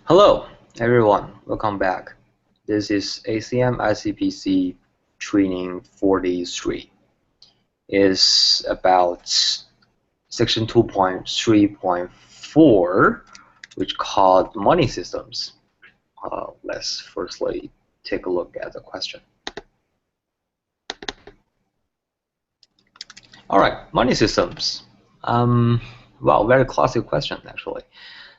Hello, everyone. Welcome back. This is ACM ICPC Training 43. It's about section 2.3.4, which called money systems. Let's firstly take a look at the question. All right, money systems. Well, very classic question actually.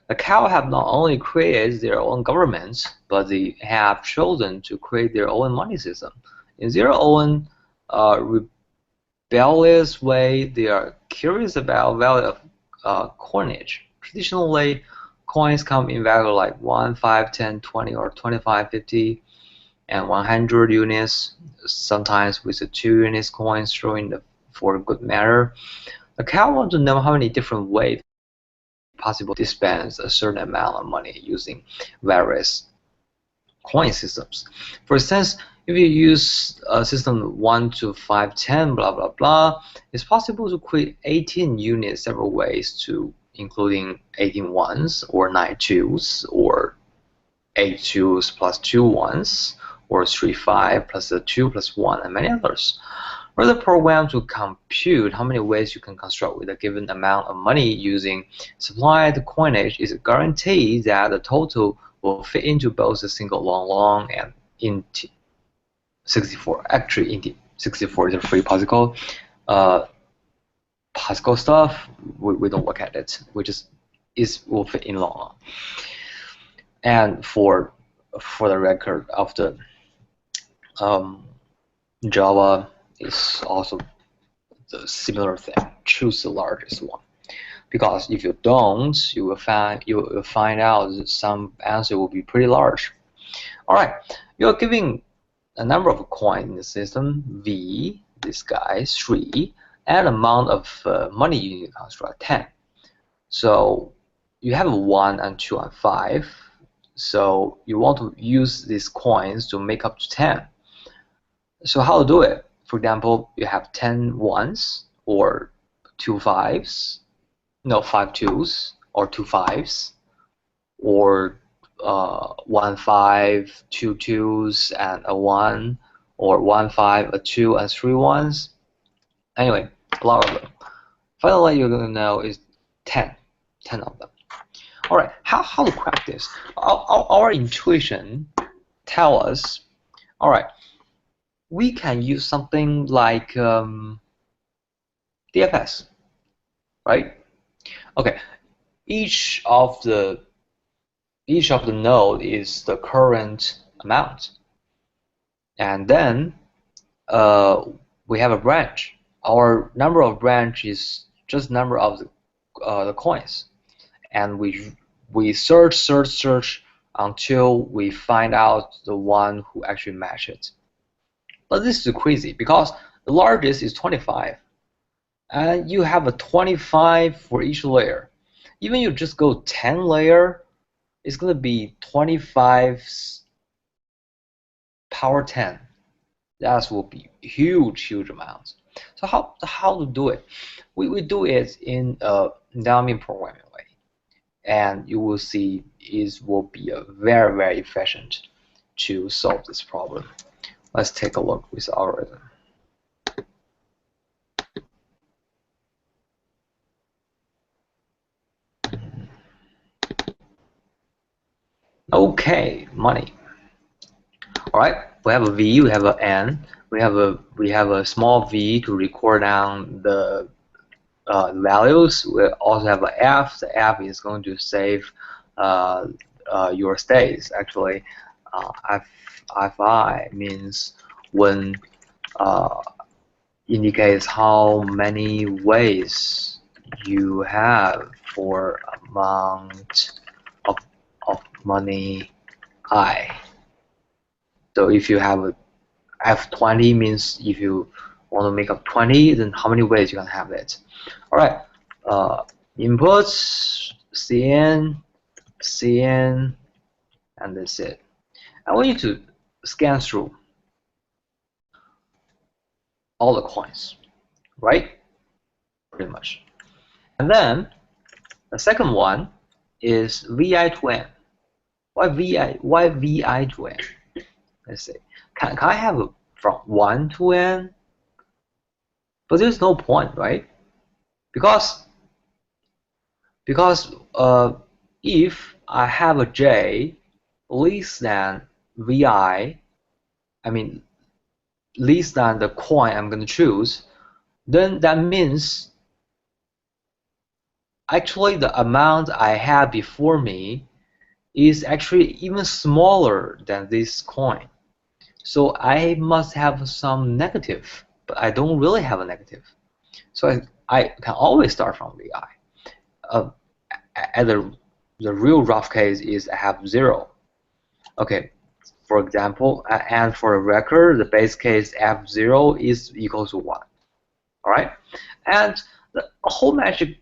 The cow have not only created their own governments, but they have chosen to create their own money system. In their own rebellious way, they are curious about value of coinage. Traditionally, coins come in value like 1, 5, 10, 20, or 25, 50, and 100 units, sometimes with the 2 units coins showing for good matter. The cow wants to know how many different ways possible to dispense a certain amount of money using various coin systems. For instance, if you use a system 1 to 5, 10, blah blah blah, it's possible to create 18 units several ways to including 18 ones or 9 twos or 8 twos plus 2 ones or 3 5 plus a 2 plus 1 and many others. Or the program to compute how many ways you can construct with a given amount of money using supplied coinage is guaranteed that the total will fit into both the single long and int 64. Actually, int 64 is a free Pascal. Pascal stuff, we don't look at it. We just will fit in long. And for the record of the Java is also the similar thing. Choose the largest one, because if you don't, you will find out that some answer will be pretty large. All right, you're giving a number of coins in the system V, this guy 3, and amount of money you need to construct 10. So you have 1 and 2 and 5. So you want to use these coins to make up to 10. So how to do it? For example, you have 10 ones or 2 5s, no 5 2s or 2 5s, or 1 5, 2 2s and a 1, or 1 5, a 2 and 3 1s. Anyway, a lot of them. Finally, you're going to know is 10 of them. All right, how to crack this? Our intuition tell us, all right, we can use something like DFS, right? Okay, each of the node is the current amount, and then we have a branch. Our number of branch is just number of the coins, and we search until we find out the one who actually matches it. But this is crazy because the largest is 25, and you have a 25 for each layer. Even you just go 10 layer, it's going to be 25's power 10. That will be huge amounts. So how to do it? We do it in a dummy programming way, and you will see it will be a very efficient to solve this problem. Let's take a look with the algorithm. Okay, money. All right, we have a V, we have an N, we have a small V to record down the values. We also have an F. The F is going to save your states. Actually, Fi means when indicates how many ways you have for amount of money I. So if you have a F20 means if you want to make up 20, then how many ways you can have it. All right, inputs, CN, and that's it. I want you to scan through all the coins, right? Pretty much. And then the second one is VI to N. Why vi to n? Let's see. Can I have a from 1 to n? But there's no point, right? Because if I have a j less than vi, I mean less than the coin I'm going to choose, then that means actually the amount I have before me is actually even smaller than this coin. So I must have some negative, but I don't really have a negative. So I can always start from vi. At the real rough case is I have 0. Okay, for example, and for a record, the base case f0 is equal to 1. All right, and the whole magic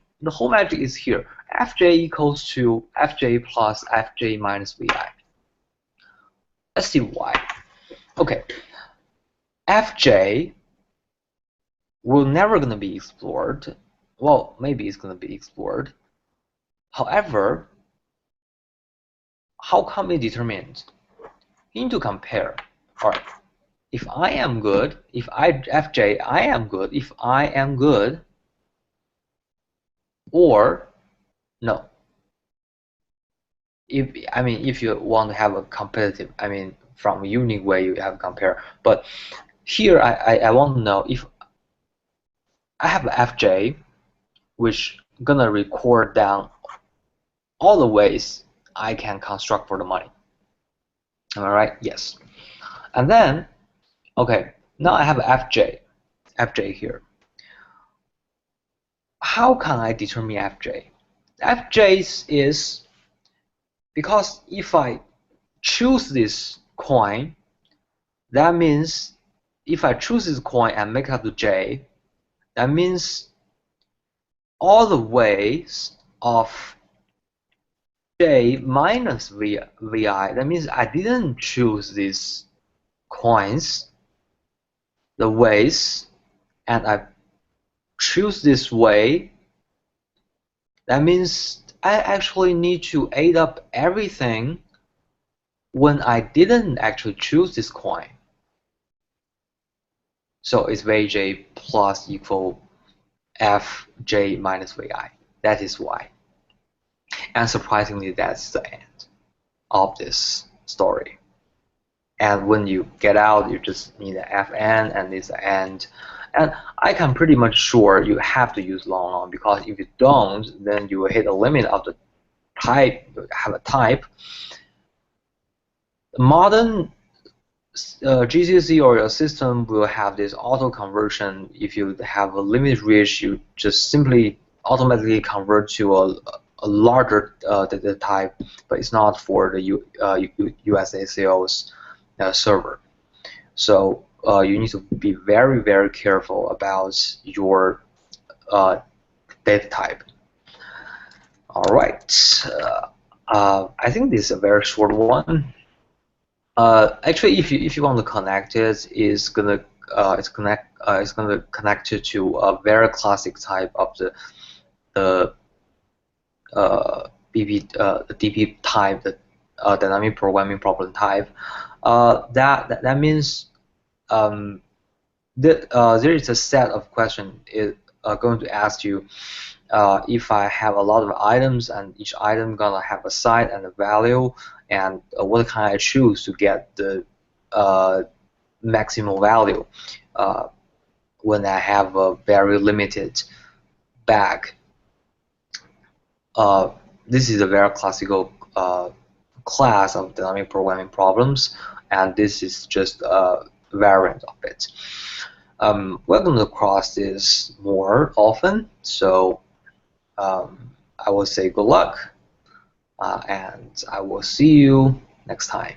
is here. Fj equals to Fj plus Fj minus Vi. Let's see why. Okay, Fj will never gonna be explored. Well, maybe it's gonna be explored. However, how come it determined? You need to compare. All right, if I am good, if Fj I am good, if I am good, or no. If you want to have a competitive, from a unique way you have compare. But here I want to know if I have Fj, which gonna record down all the ways I can construct for the money. Am I right? Yes. And then, okay, now I have Fj here. How can I determine Fj? Fj is because if I choose this coin, that means if I choose this coin and make up to j, that means all the ways of j minus vi, that means I didn't choose these coins, the ways, and I choose this way. That means I actually need to add up everything when I didn't actually choose this coin. So it's Vj plus equal Fj minus Vi. That is why. And surprisingly, that's the end of this story. And when you get out, you just need an Fn and this end. And I can pretty much sure you have to use long, because if you don't, then you will hit a limit of the type, have a type. Modern GCC or your system will have this auto conversion. If you have a limit reach, you just simply automatically convert to a larger data type, but it's not for the USACO's server. So you need to be very, very careful about your data type. All right. I think this is a very short one. Actually, if you want to connect it, it's gonna connect it to a very classic type of the DP type, the dynamic programming problem type. That means there is a set of questions going to ask you if I have a lot of items and each item gonna have a sign and a value, and what can I choose to get the maximal value when I have a very limited bag. This is a very classical class of dynamic programming problems, and this is just a variant of it. We're going to cross this more often, so I will say good luck, and I will see you next time.